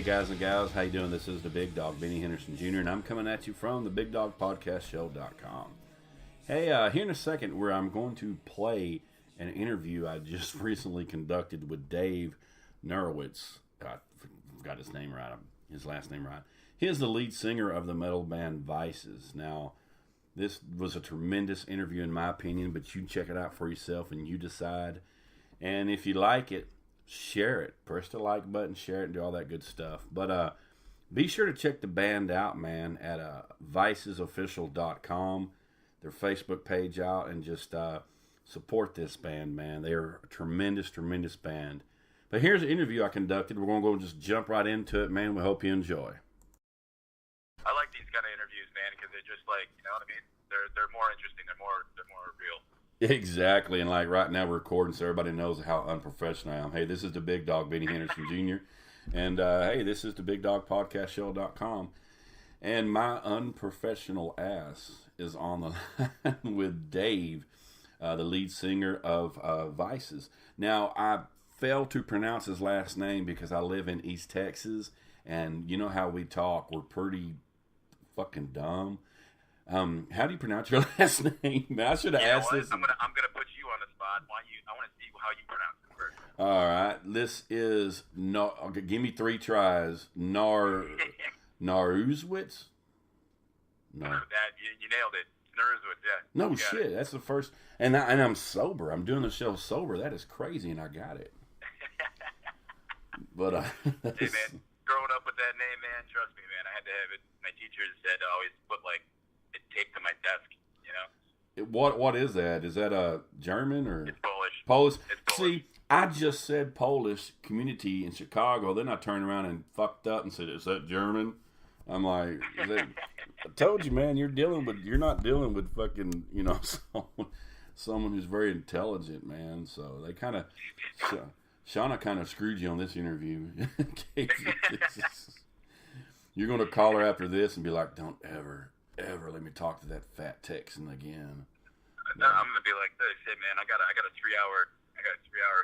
guys and gals, how you doing? This is the Big Dog, Benny Henderson Jr., and I'm coming at you from the BigDogPodcastShow.com. Hey, here in a second, where I'm going to play an interview I just recently conducted with Dave Naruszewicz. I forgot his name right, his last name right. He is the lead singer of the metal band VYCES. Now, this was a tremendous interview in my opinion, but you check it out for yourself and you decide. And if you like it, share it. Press the like button, share it, and do all that good stuff. But be sure to check the band out, man, at VYCESofficial.com, their Facebook page out, and just support this band, man. They're a tremendous, tremendous band. But here's an interview I conducted. We're going to go and just jump right into it, man. We hope you enjoy. I like these kind of interviews, man, because they're just like, you know what I mean? They're more interesting. They're more real. Exactly, and like right now we're recording so everybody knows how unprofessional I am. Hey, this is the Big Dog, Benny Henderson Jr., and hey, this is the BigDogPodcastShow.com, and my unprofessional ass is on the line with Dave, the lead singer of VYCES. Now, I failed to pronounce his last name because I live in East Texas, and you know how we talk, we're pretty fucking dumb. How do you pronounce your last name? I should have asked this. I'm gonna put you on the spot. I want to see how you pronounce it first. All right, this is okay, give me 3 tries. Naruszewicz. No, that you nailed it. Naruszewicz, yeah. No shit, that's the first. And I'm sober. I'm doing the show sober. That is crazy, and I got it. But hey man, growing up with that name, man, trust me, man, I had to have it. My teachers said to always put like it taped to my desk, you know. What is that? Is that a German or? It's Polish. Polish. It's Polish. See, I just said Polish community in Chicago. Then I turned around and fucked up and said, "Is that German?" I'm like, I told you, man. You're not dealing with fucking, you know, someone who's very intelligent, man. So they kind of, Shauna kind of screwed you on this interview. You're going to call her after this and be like, "Don't ever let me talk to that fat Texan again." No, I'm gonna be like this. Hey man, I got a 3-hour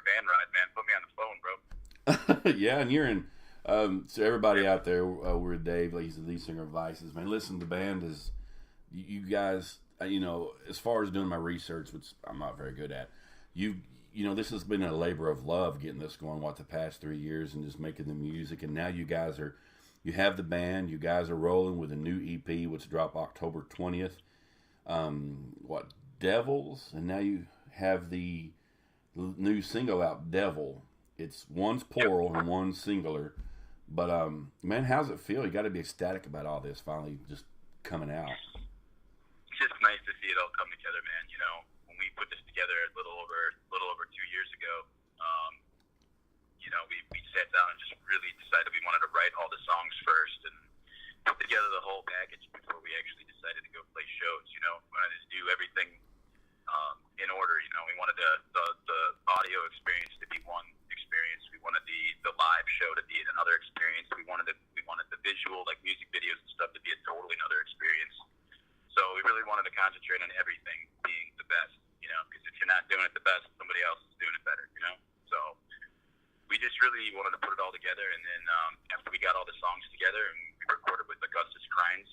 van ride, man. Put me on the phone, bro. Yeah, and you're in. So everybody out there, we're Dave. He's the lead singer of VYCES. Man, listen, the band is. You guys, you know, as far as doing my research, which I'm not very good at, you know, this has been a labor of love getting this going. The past 3 years and just making the music, and now you guys are. You have the band. You guys are rolling with a new EP, which dropped October 20th. Devils? And now you have the new single out, Devil. One's plural and one's singular. But, man, how's it feel? You got to be ecstatic about all this finally just coming out. It's just nice to see it all come together, man. You know, when we put this together a little over 2 years ago, you know, we sat down and just really decided we wanted to write all the songs first and put together the whole package before we actually decided to go play shows. You know, we wanted to do everything in order. You know, we wanted the audio experience to be one experience. We wanted the live show to be another experience. We wanted the visual, like music videos and stuff, to be a totally another experience. So we really wanted to concentrate on everything being the best. You know, because if you're not doing it the best, somebody else is doing it better. You know, so. We just really wanted to put it all together, and then after we got all the songs together, and we recorded with Augustus Krines,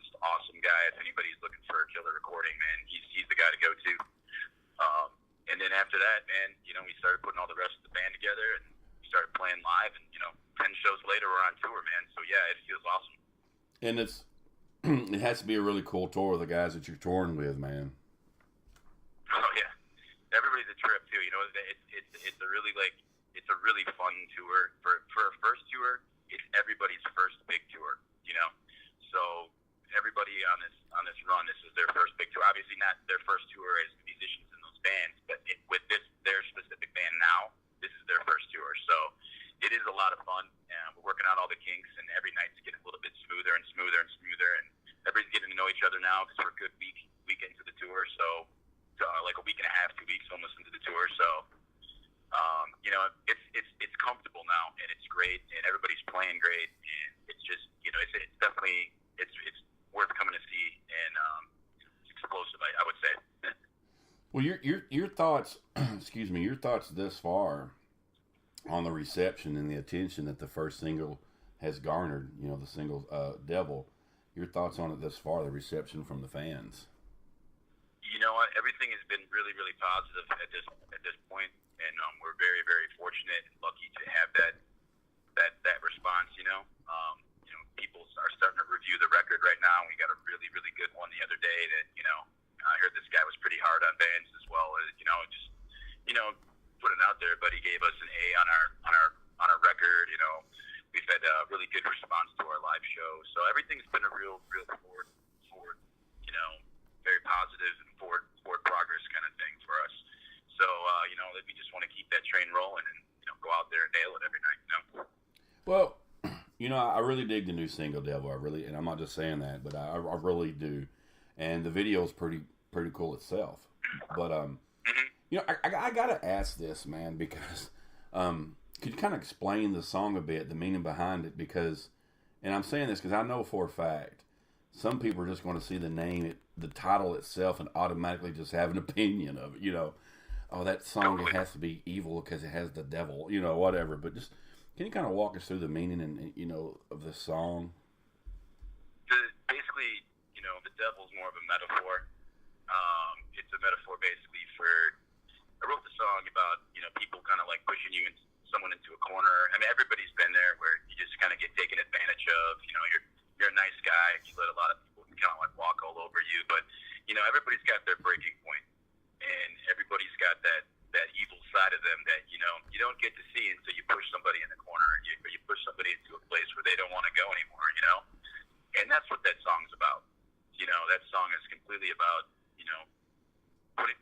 just an awesome guy. If anybody's looking for a killer recording, man, he's the guy to go to. And then after that, man, you know, we started putting all the rest of the band together, and we started playing live, and you know, 10 shows later, we're on tour, man. So yeah, it feels awesome. And it has to be a really cool tour with the guys that you're touring with, man. Oh yeah, everybody's a trip too. You know, it's a really like. It's a really fun tour. For a first tour, it's everybody's first big tour, you know? So everybody on this run, this is their first big tour. Obviously not their first tour as musicians in those bands, but with their specific band now, this is their first tour. So it is a lot of fun, and we're working out all the kinks, and every night's getting a little bit smoother and smoother and smoother, and everybody's getting to know each other now because we're a good week into the tour, so like a week and a half, 2 weeks almost into the tour, so you know, it's comfortable now, and it's great, and everybody's playing great, and it's just, you know, it's definitely it's worth coming to see, and it's explosive, I would say. Well, your thoughts, excuse me, your thoughts thus far on the reception and the attention that the first single has garnered, the single Devil. Your thoughts on it thus far, the reception from the fans? You know what? Everything has been really, really positive at this point, and we're very, very fortunate and lucky to have that response. People are starting to review the record right now. We got a really, really good one the other day that I heard this guy was pretty hard on bands as well. Just put it out there, but he gave us an A on our record. We've had a really good response to our live show, so everything's been a real forward, very positive and forward progress kind of thing for us. So we just want to keep that train rolling and go out there and nail it every night. Well, I really dig the new single Devil. And I'm not just saying that, but I really do. And the video is pretty cool itself. But I gotta ask this, man, because could you kind of explain the song a bit, the meaning behind it? Because, and I'm saying this because I know for a fact some people are just going to see the name, the title itself, and automatically just have an opinion of it. Oh, that song, it has to be evil because it has the devil, whatever. But just, can you kind of walk us through the meaning and of the song? Basically, the devil's more of a metaphor. It's a metaphor basically for. I wrote the song about people kind of like pushing you and someone into a corner. I mean, everybody's been there where you just kind of get taken advantage of. You're a nice guy. You let a lot of people kind of like walk all over you, but everybody's got their breaking point, and everybody's got that evil side of them that you don't get to see until you push somebody in the corner, or you push somebody into a place where they don't want to go anymore. And that's what that song's about. That song is completely about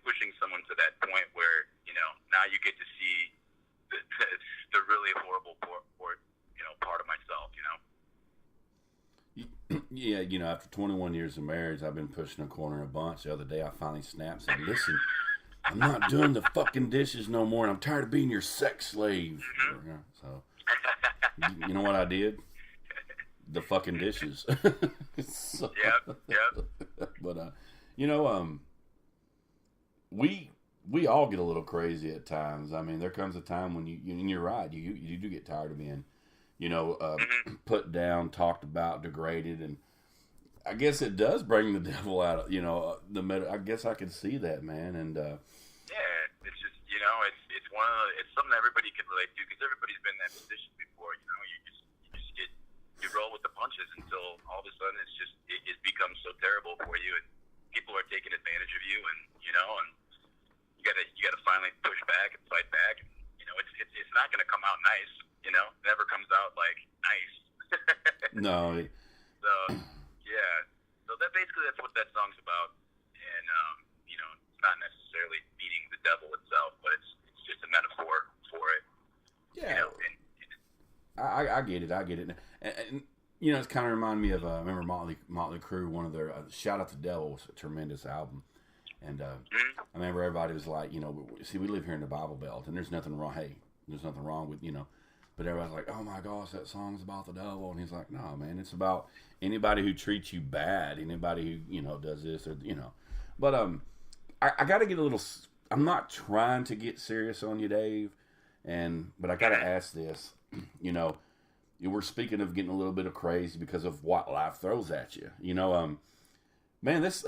pushing someone to that point where now you get to see the really horrible part of myself. Yeah, after 21 years of marriage, I've been pushing a corner a bunch. The other day, I finally snapped and said, "Listen, I'm not doing the fucking dishes no more, and I'm tired of being your sex slave." Mm-hmm. So, you know what I did? The fucking dishes. So, yep. But we all get a little crazy at times. I mean, there comes a time when you're right. You do get tired of being, put down, talked about, degraded, and I guess it does bring the devil out of, I guess I can see that, man. And yeah, it's just, it's one of it's something everybody can relate to because everybody's been in that position before. You roll with the punches until all of a sudden it becomes so terrible for you, and people are taking advantage of you, and and you gotta finally push back and fight back. And, it's not gonna come out nice. It never comes out like nice. No. So yeah, so that's what that song's about, and it's not necessarily beating the devil itself, but it's just a metaphor for it. Yeah. I get it. And it's kind of reminded me of, I remember Motley Crue, one of their, Shout Out the Devil was a tremendous album. And I remember everybody was like, see, we live here in the Bible Belt, and there's nothing wrong. Hey, there's nothing wrong with, but everybody's like, oh my gosh, that song's about the devil. And he's like, no, man, it's about anybody who treats you bad, anybody who, does this or, But I got to get a little, I'm not trying to get serious on you, Dave, but I got to ask this, we're speaking of getting a little bit of crazy because of what life throws at you. Man, this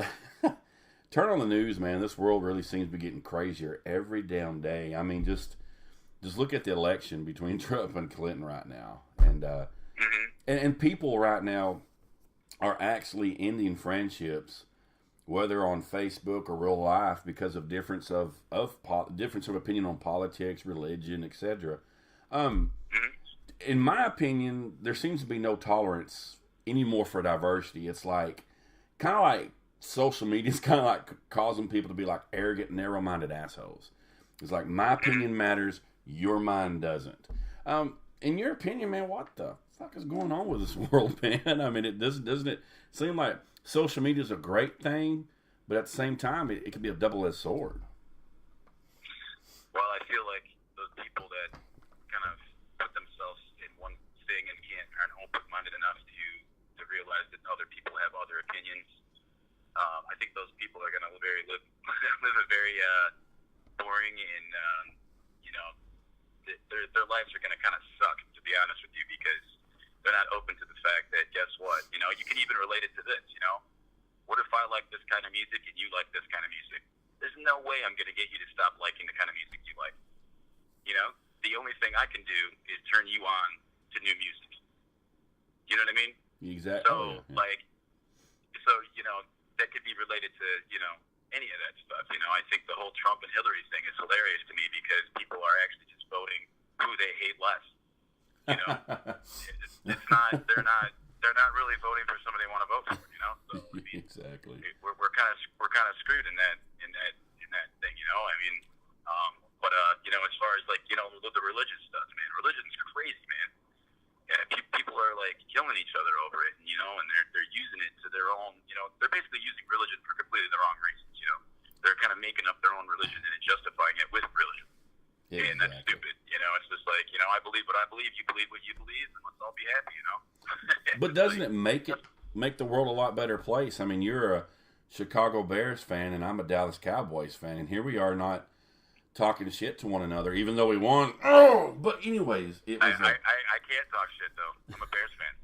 turn on the news, man. This world really seems to be getting crazier every damn day. I mean, just look at the election between Trump and Clinton right now, and people right now are actually ending friendships, whether on Facebook or real life, because of difference of opinion on politics, religion, etc. In my opinion, there seems to be no tolerance anymore for diversity. It's like, kind of like social media is kind of like causing people to be like arrogant, narrow-minded assholes. It's like, my opinion matters, your mind doesn't. In your opinion, man, what the fuck is going on with this world, man? I mean, doesn't it seem like social media is a great thing, but at the same time, it can be a double-edged sword? Well, I feel like those people that kind of put themselves in one thing and aren't open-minded enough to realize that other people have other opinions. I think those people are going to live a very boring and their lives are going to kind of suck, to be honest with you, because They're not open to the fact that, guess what? You know, you can even relate it to this, you know? What if I like this kind of music and you like this kind of music? There's no way I'm going to get you to stop liking the kind of music you like. You know? The only thing I can do is turn you on to new music. You know what I mean? Exactly. So, you know, that could be related to, you know, any of that stuff. You know, I think the whole Trump and Hillary thing is hilarious to me because people are actually just voting who they hate less. You know, it's not. They're not really voting for somebody they want to vote for. You know, so I mean, exactly. We're kind of screwed in that thing. You know, I mean, you know, as far as like, you know, the religious stuff, man, religion's crazy, man. Yeah, people are like killing each other over it, you know, and they're using it to their own, you know, they're basically using religion for completely the wrong reasons, you know. They're kind of making up their own religion and justifying it with religion. Exactly. And that's stupid, you know. It's just like, you know, I believe what I believe, you believe what you believe, and let's all be happy, you know. But doesn't it make the world a lot better place? I mean, you're a Chicago Bears fan, and I'm a Dallas Cowboys fan, and here we are not talking shit to one another, even though we won. Oh, but anyways, it was. I can't talk shit though. I'm a Bears fan.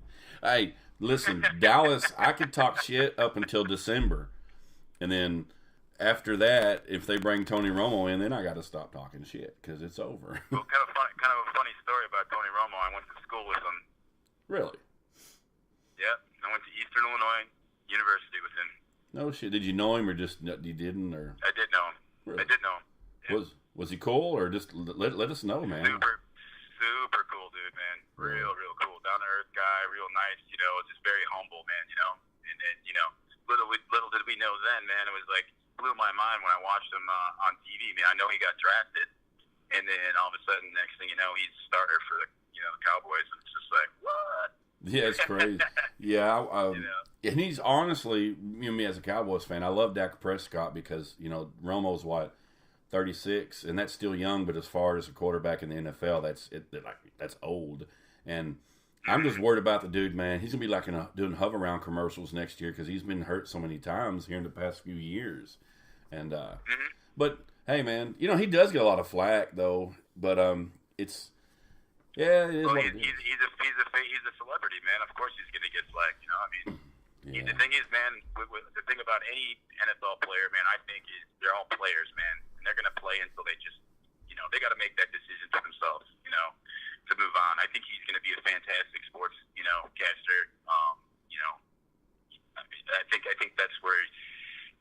Hey, listen, Dallas. I could talk shit up until December, and then after that, if they bring Tony Romo in, then I got to stop talking shit because it's over. Well, kind of a funny story about Tony Romo. I went to school with him. Really? Yeah, I went to Eastern Illinois University with him. No shit. Did you know him or just you didn't? Or I did know him. Really? I did know him. Yeah. Was he cool or just let us know, man? Super cool dude, man. Real cool. Down to earth guy, real nice. You know, just very humble, man. You know, and you know, little did we know then, man. It was like blew my mind when I watched him on TV. Man, I know he got drafted, and then all of a sudden, next thing you know, he's starter for the Cowboys. And it's just like what? Yeah, it's crazy. Yeah, you know? And he's honestly, me as a Cowboys fan, I love Dak Prescott because Romo's what. 36, and that's still young, but as far as a quarterback in the NFL, that's old. And I'm just worried about the dude, man. He's gonna be like doing hover around commercials next year because he's been hurt so many times here in the past few years. And but hey, man, he does get a lot of flack though. But it is. Well, he's a celebrity, man. Of course, he's gonna get flack. You know, I mean. Yeah. The thing is, man, the thing about any NFL player, man, I think is they're all players, man, and they're going to play until they just, they got to make that decision for themselves, to move on. I think he's going to be a fantastic sports, caster. I think that's where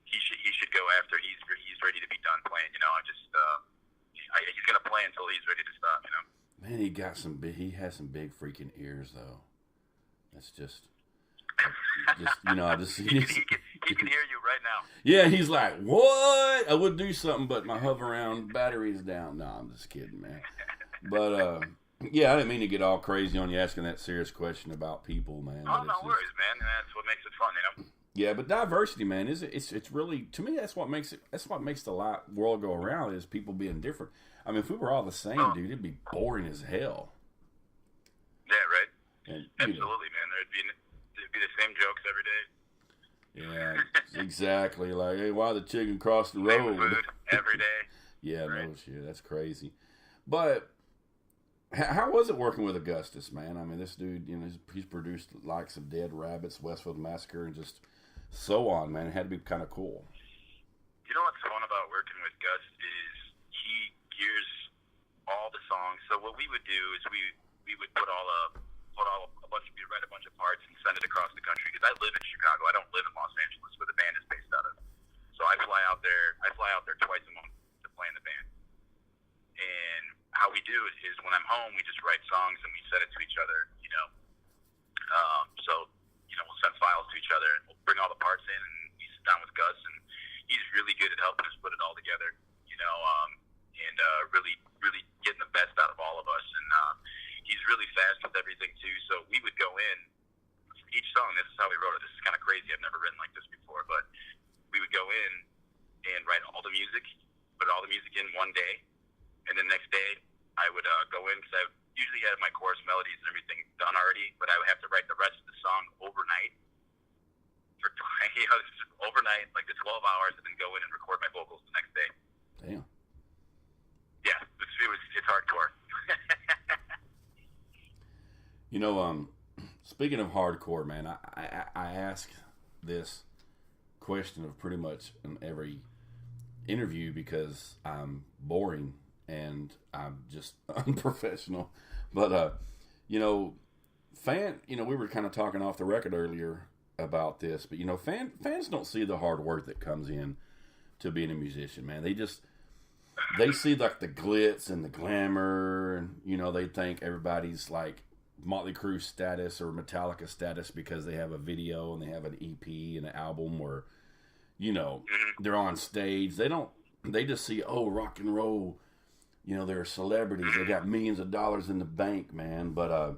he should go after he's ready to be done playing. He's going to play until he's ready to stop. Man, he has some big freaking ears though. That's just. He can hear you right now. Yeah, he's like, what? I would do something, but my hover around battery's down. No, I'm just kidding, man. But yeah, I didn't mean to get all crazy on you asking that serious question about people, man. Oh, no worries, man. That's what makes it fun, Yeah, but diversity, man, it's really, to me, that's what makes the world go around is people being different. I mean, if we were all the same, dude, it'd be boring as hell. Yeah, right. And, absolutely, man. There'd be the same jokes every day. Yeah, exactly. Like, hey, why the chicken crossed the road? Food every day. Yeah, right. No shit. That's crazy. But how was it working with Augustus, man? I mean, this dude, he's produced the likes of Dead Rabbits, Westfield Massacre, and just so on, man. It had to be kind of cool. You know what's fun about working with Gus is he gears all the songs. So what we would do is we would put we'd write a bunch of parts and send it across the country because I live in Chicago. I don't live in Los Angeles where the band is based out of. So I fly out there twice a month to play in the band. And how we do it is when I'm home, we just write songs and we send it to each other, we'll send files to each other and we'll bring all the parts in and we sit down with Gus and he's really good at helping us put it all together, and really, really getting the best out of all of us. And he's really fast with everything too. So we would go in each song. This is how we wrote it. This is kind of crazy. I've never written like this before, but we would go in and write all the music, put all the music in one day, and the next day I would go in because I usually have my chorus melodies and everything done already, but I would have to write the rest of the song overnight overnight, like the 12 hours, and then go in and record my vocals the next day. Damn. Yeah, it's hardcore. speaking of hardcore, man, I ask this question of pretty much in every interview because I'm boring and I'm just unprofessional. But you know, we were kind of talking off the record earlier about this, but you know, fans don't see the hard work that comes in to being a musician, man. They see like the glitz and the glamour, and you know, they think everybody's like Motley Crue status or Metallica status because they have a video and they have an EP and an album, or you know, they're on stage. They just see, oh, rock and roll, you know, they're celebrities. They got millions of dollars in the bank, man. But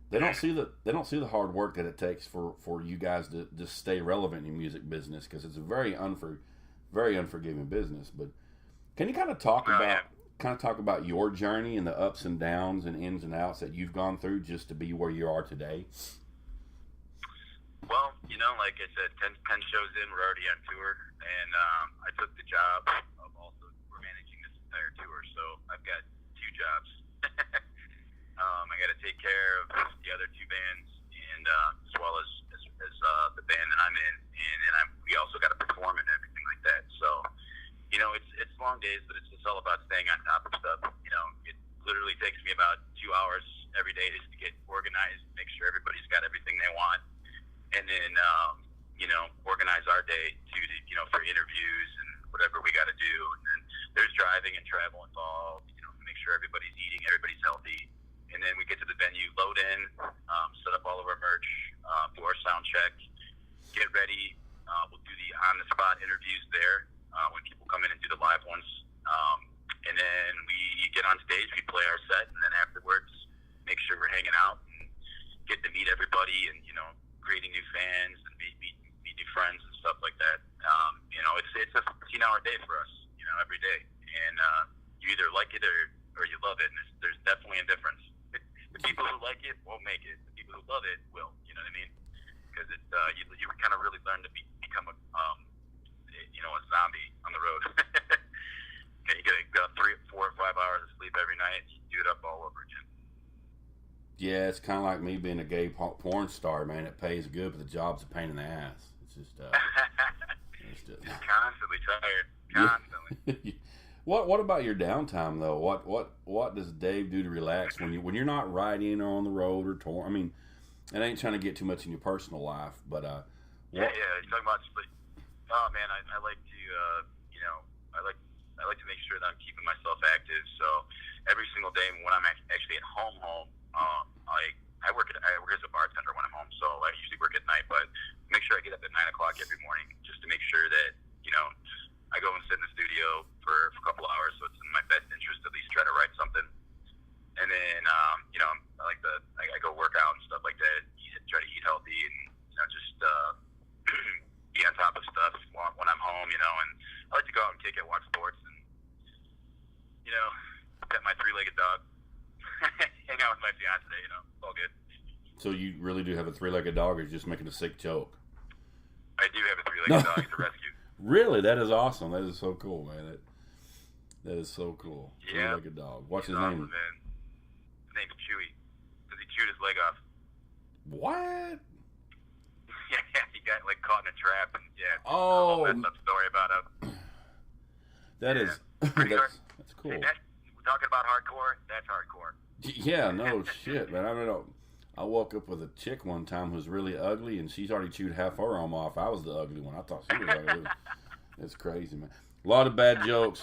they don't see the hard work that it takes for you guys to just stay relevant in the music business, because it's a very unforgiving business. But can you kind of talk about your journey and the ups and downs and ins and outs that you've gone through just to be where you are today? Well, you know, like I said, 10 shows in, we're already on tour, and I took the job of also managing this entire tour, so I've got 2 jobs. I got to take care of the other 2 bands, and as well as the band that I'm in, and then we also got to perform and everything like that. So, you know, it's long days, but it's just all about staying on top of stuff. You know, it literally takes me about 2 hours every day just to get organized, make sure everybody's got everything they want. And then, you know, organize our day you know, for interviews and whatever we got to do. And then there's driving and travel involved, you know, to make sure everybody's eating, everybody's healthy. And then we get to the venue, load in, set up all of our merch, do our sound check, get ready. We'll do the on-the-spot interviews there when people come in and do the live ones. And then we get on stage, we play our set, and then afterwards make sure we're hanging out and get to meet everybody and, you know, creating new fans and meet new friends and stuff like that. You know, it's a 15-hour day for us, you know, every day. And you either like it or you love it. And there's definitely a difference. The people who like it won't make it. The people who love it will. You know what I mean? Because you kind of really learn to become a zombie on the road. You get 3, 4, or 5 hours of sleep every night. You do it up all over again. Yeah, it's kind of like me being a gay porn star, man. It pays good, but the job's a pain in the ass. It's just, just constantly tired. Constantly. What about your downtime though? What does Dave do to relax when you're not riding or on the road or touring? I mean, it ain't trying to get too much in your personal life, but you're talking about split. Oh man, I like to you know, I like to make sure that I'm keeping myself active. So every single day when I'm actually at home. I work as a bartender when I'm home, so I usually work at night, but make sure I get up at 9 o'clock every morning just to make sure that, you know, I go and sit in the studio for a couple hours, so it's in my best interest to at least try to write something. And then, you know, I go work out and stuff like that, try to eat healthy and, you know, just be on top of stuff when I'm home, you know, and I like to go out and kick it, watch sports, and, you know, pet my 3-legged dog. Hang out with my fiance, you know, it's all good. So you really do have a 3-legged dog, or you're just making a sick joke? I do have a 3-legged dog. It's a rescue. Really? That is awesome. That is so cool, man. That is so cool. Yeah. 3-legged dog. What's his awesome, name? Man. His name's Chewy, because he chewed his leg off. What? Yeah, he got like caught in a trap, and Oh. That's a story about him. That's cool. Hey, we're talking about hardcore. That's hardcore. Yeah, no shit, man. I don't know. I woke up with a chick one time who's really ugly, and she's already chewed half her arm off. I was the ugly one. I thought she was ugly. It's crazy, man. A lot of bad jokes.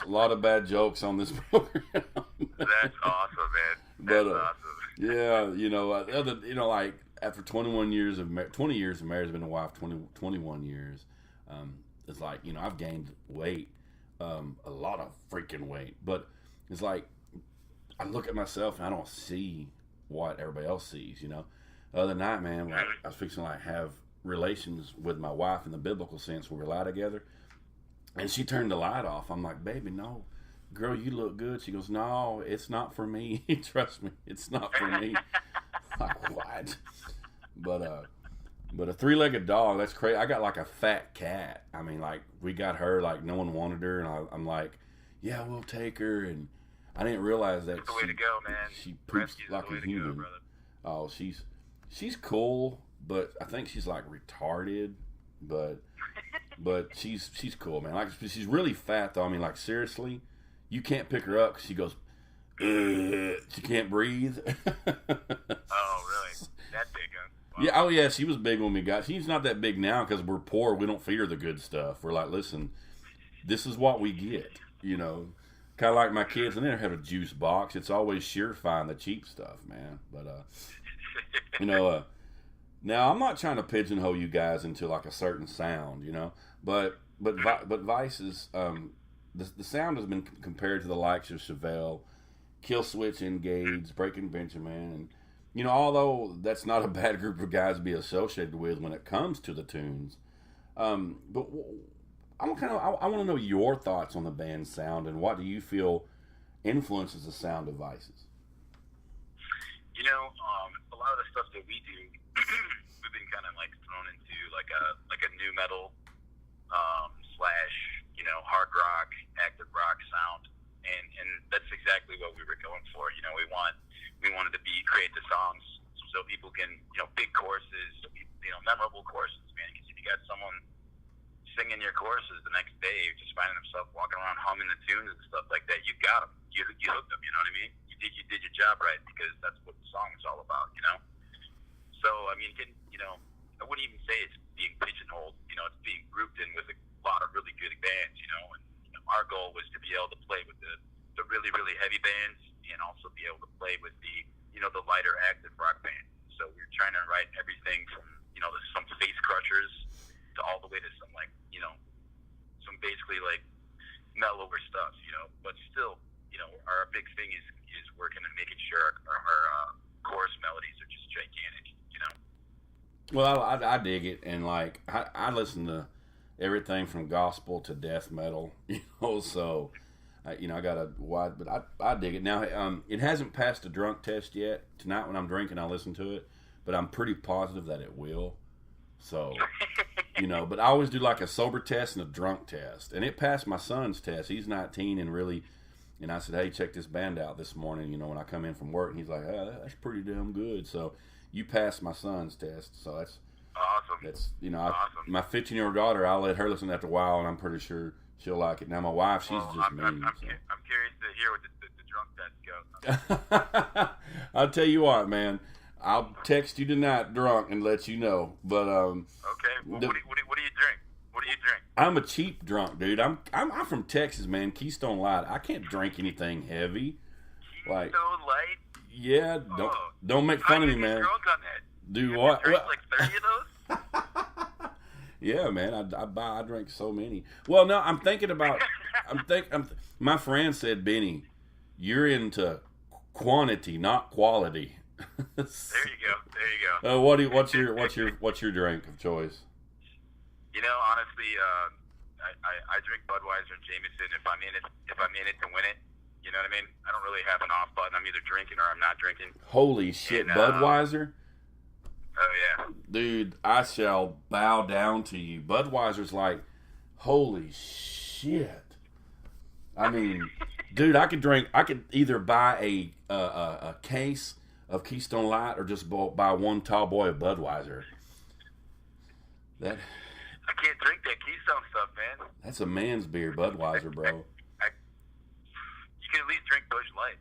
On this program. That's awesome, man. That's awesome. Yeah, you know, like after 20 years of marriage, I've been a wife 21 years. It's like, you know, I've gained weight, a lot of freaking weight, but it's like I look at myself and I don't see what everybody else sees, you know. The other night, man, like, I was fixing to like have relations with my wife in the biblical sense where we lie together, and she turned the light off. I'm like, baby, no, girl, you look good. She goes, no, it's not for me. Trust me, it's not for me. I'm like, what? But a 3-legged dog, that's crazy. I got like a fat cat. I mean, like, we got her, like, no one wanted her, and I'm like, yeah, we'll take her, and I didn't realize that that's the way to go, man. She poops like a human. Go, oh, she's she's cool, but I think she's like retarded. But she's cool, man. Like she's really fat though. I mean, like seriously, you can't pick her up 'cause she goes. She can't breathe. Oh, really? That big, huh? Wow. Yeah. Oh, yeah. She was big when we got. She's not that big now because we're poor. We don't feed her the good stuff. We're like, listen, this is what we get. You know, kind of like my kids. And they don't have a juice box. It's always Surefine, the cheap stuff, man. But you know, now I'm not trying to pigeonhole you guys into like a certain sound, you know, but Vice's the sound has been compared to the likes of Chevelle, Killswitch Engage, Breaking Benjamin, and you know, although that's not a bad group of guys to be associated with when it comes to the tunes, but I want to know your thoughts on the band's sound and what do you feel influences the sound of Vices? You know, a lot of the stuff that we do, we've been kind of like thrown into like a new metal slash, you know, hard rock, active rock sound. And that's exactly what we were going for. You know, we wanted to create the songs so people can, you know, big choruses, you know, memorable choruses, man. Because if you got someone singing your choruses the next day, just finding themselves walking around humming the tunes and stuff like that, you got them. You hooked them. You know what I mean? You did your job right because that's what the song is all about. You know. So I mean, you know, I wouldn't even say it's being pigeonholed. You know, it's being grouped in with a lot of really good bands. You know, and our goal was to be able to play with the really, really heavy bands and also be able to play with the, you know, the lighter active rock bands. So we were trying to write everything from, you know, some face crushers to all the way to some like, you know, some basically like mellower stuff, you know, but still, you know, our big thing is working and making sure our chorus melodies are just gigantic, you know. Well, I dig it, and like I listen to everything from gospel to death metal, you know. So, you know, I got a wide, but I dig it. Now, it hasn't passed the drunk test yet. Tonight when I'm drinking, I'll listen to it, but I'm pretty positive that it will. So, you know, but I always do like a sober test and a drunk test, and it passed my son's test. He's 19 and really. And I said, hey, check this band out this morning, you know, when I come in from work. And he's like, oh, that's pretty damn good. So you passed my son's test. So that's awesome. That's, you know, awesome. My 15-year-old daughter, I'll let her listen after a while, and I'm pretty sure she'll like it. Now, my wife, she's just mean. I'm curious to hear what the drunk test goes. I'll tell you what, man. I'll text you tonight drunk and let you know. But okay. Well, what do you drink? What do you drink? I'm a cheap drunk, dude. I'm from Texas, man. Keystone Light. I can't drink anything heavy. Keystone Light? Yeah, don't make fun of me, man. Drunk on that? Do you what? Drink like 30 of those? Yeah, man. I drink so many. Well, no, I'm thinking about. My friend said, Benny, you're into quantity, not quality. There you go. What's your drink of choice? You know, honestly, I drink Budweiser and Jameson if I'm in it to win it. You know what I mean? I don't really have an off button. I'm either drinking or I'm not drinking. Holy shit, and, Budweiser? Oh yeah, dude, I shall bow down to you. Budweiser's like, holy shit. I mean, dude, I could either buy a case of Keystone Light or just buy one tall boy of Budweiser. I can't drink that Keystone stuff, man. That's a man's beer, Budweiser, bro. You can at least drink Busch Light.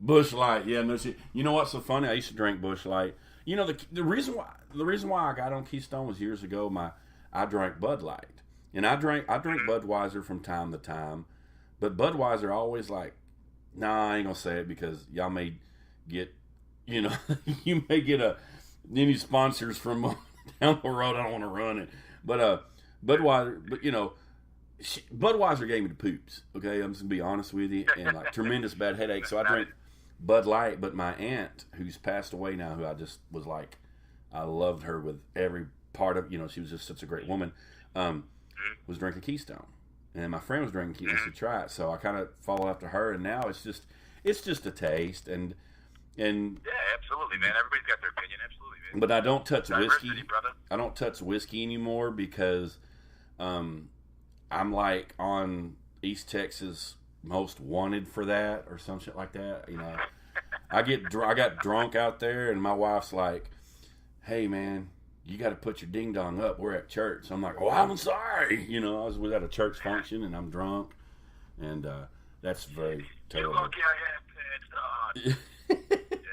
Busch Light, yeah. No, see, you know what's so funny? I used to drink Busch Light. You know the reason why I got on Keystone was years ago. I drank Bud Light, and I drink Budweiser from time to time, but Budweiser always like, nah, I ain't gonna say it because y'all may get, you know, you may get any sponsors from down the road. I don't want to run it. But Budweiser, but you know, Budweiser gave me the poops. Okay, I'm just gonna be honest with you, and like tremendous bad headache. So I drink Bud Light. But my aunt, who's passed away now, who I just was like, I loved her with every part of. You know, she was just such a great woman. Was drinking Keystone, and my friend was drinking Keystone. She tried it, so I kind of followed after her, and now it's just a taste, and yeah, absolutely, man. Everybody's got their opinion, absolutely, man. But I don't touch Diversity, whiskey. brother. I don't touch whiskey anymore because I'm like on East Texas Most Wanted for that or some shit like that. You know, I got drunk out there, and my wife's like, hey, man, you got to put your ding dong up. We're at church. I'm like, oh, I'm sorry. You know, I was at a church function and I'm drunk, and that's very terrible. You're lucky I have pants on.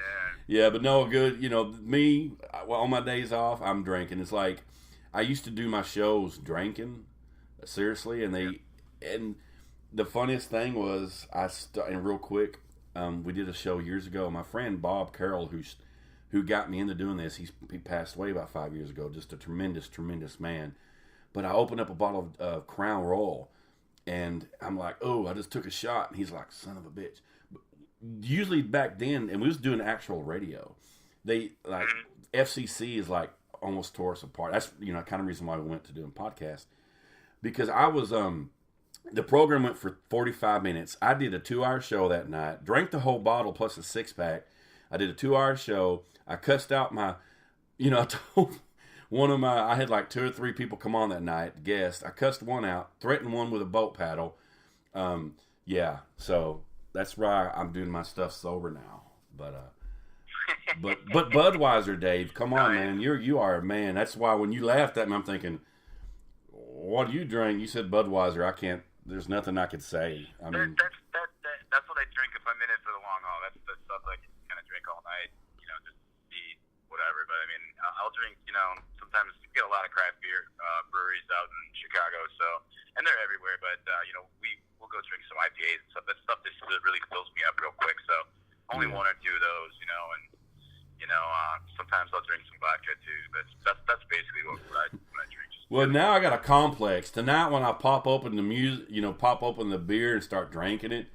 Yeah, but no, good. You know, me, on my days off, I'm drinking. It's like I used to do my shows drinking, seriously, and the funniest thing was and real quick, we did a show years ago. My friend Bob Carroll, who got me into doing this, he passed away about 5 years ago. Just a tremendous, tremendous man. But I opened up a bottle of Crown Royal, and I'm like, oh, I just took a shot, and he's like, son of a bitch. Usually back then, and we was doing actual radio, they like FCC is like almost tore us apart. That's kind of reason why we went to doing podcasts, because I was the program went for 45 minutes. I did a 2-hour show that night, drank the whole bottle plus a 6-pack. I did a 2-hour show. I cussed out I told I had like 2 or 3 people come on that night, guests. I cussed one out, threatened one with a boat paddle. Yeah, so that's why I'm doing my stuff sober now. But Budweiser, Dave, come on, man. You are a man. That's why when you laughed at me, I'm thinking, what do you drink? You said Budweiser. I can't. There's nothing I could say. I mean, that's what I drink if I'm in it for the long haul. That's the stuff I can kind of drink all night. Just be whatever. But I mean, I'll drink. Sometimes we get a lot of craft beer breweries out in Chicago, and they're everywhere. But we'll go drink some IPAs and stuff. That stuff just really fills me up real quick. So only 1 or 2 of those, and sometimes I'll drink some vodka too. But that's basically what I drink. Well, now I got a complex. Tonight when I pop open the music, pop open the beer and start drinking it,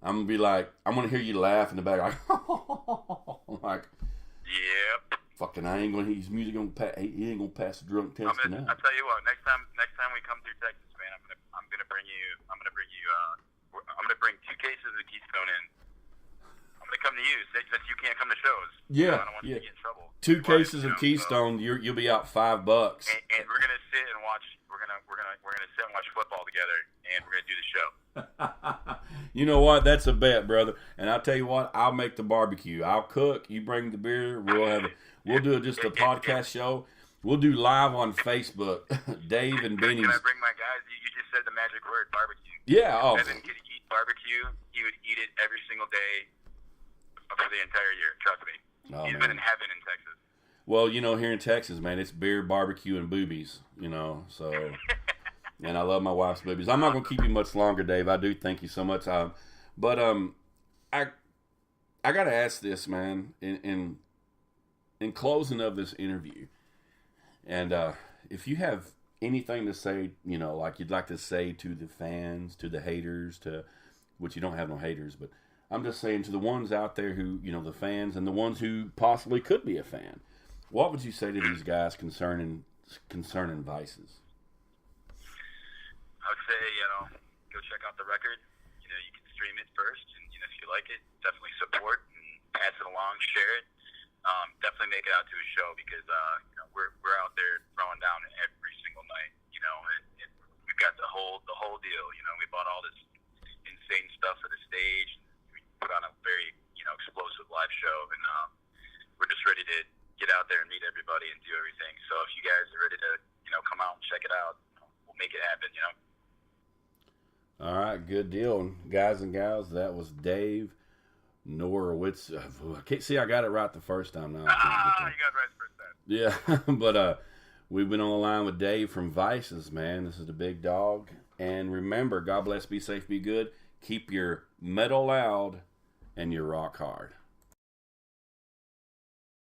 I'm gonna be like, I'm gonna hear you laugh in the back, like, I'm like, yep. Fucking, I ain't gonna. His music he ain't gonna pass the drunk test tonight. I'll tell you what. Next time we come through Texas, man, I'm gonna bring you. I'm gonna bring 2 cases of Keystone in. I'm gonna come to you since you can't come to shows. Yeah, I don't want you to get in trouble. 2 cases of Keystone, so you'll be out $5. And we're gonna sit and watch. We're gonna sit and watch football together, and we're gonna do the show. You know what? That's a bet, brother. And I'll tell you what. I'll make the barbecue. I'll cook. You bring the beer. We'll do just a podcast show. We'll do live on Facebook. Dave and Benny's. Can I bring my guys? You just said the magic word, barbecue. Yeah. If Evan could eat barbecue, he would eat it every single day for the entire year. Trust me. He's been in heaven in Texas. Well, here in Texas, man, it's beer, barbecue, and boobies, so, and I love my wife's boobies. I'm not going to keep you much longer, Dave. I do thank you so much. But I got to ask this, man, in closing of this interview, and if you have anything to say, like you'd like to say to the fans, to the haters, which you don't have no haters, but I'm just saying to the ones out there who, the fans and the ones who possibly could be a fan. What would you say to these guys concerning Vices? I would say, go check out the record. You can stream it first, and if you like it, definitely support and pass it along, share it. Definitely make it out to a show because we're out there throwing down every single night. And we've got the whole deal. We bought all this insane stuff for the stage. We put on a very explosive live show, and we're just ready to get out there and meet everybody and do everything. So if you guys are ready to, come out and check it out, we'll make it happen, All right, good deal. Guys and gals, that was Dave Naruszewicz. I can't see I got it right the first time now. You got it right the first time. Yeah, but we've been on the line with Dave from Vices, man. This is the big dog. And remember, God bless, be safe, be good. Keep your metal loud and your rock hard.